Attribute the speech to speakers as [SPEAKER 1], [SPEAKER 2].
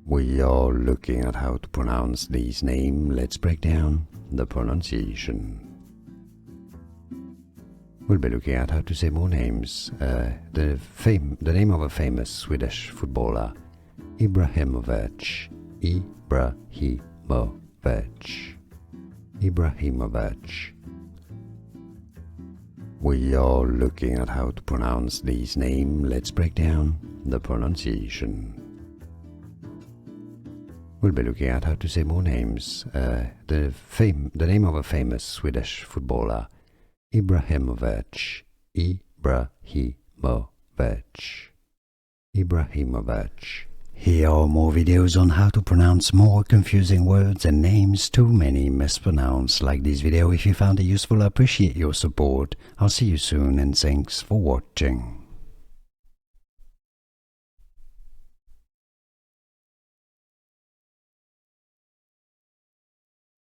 [SPEAKER 1] We are looking at how to pronounce this name. Let's break down the pronunciation. We'll be looking at how to say more names. The name of a famous Swedish footballer, Ibrahimovic. Ibrahimovic. Ibrahimovic. We are looking at how to pronounce this name. Let's break down the pronunciation. We'll be looking at how to say more names. The name of a famous Swedish footballer, Ibrahimovic. Ibrahimovic. Ibrahimovic. Here are more videos on how to pronounce more confusing words and names too many mispronounced. Like this video if you found it useful. I appreciate your support. I'll see you soon and thanks for watching.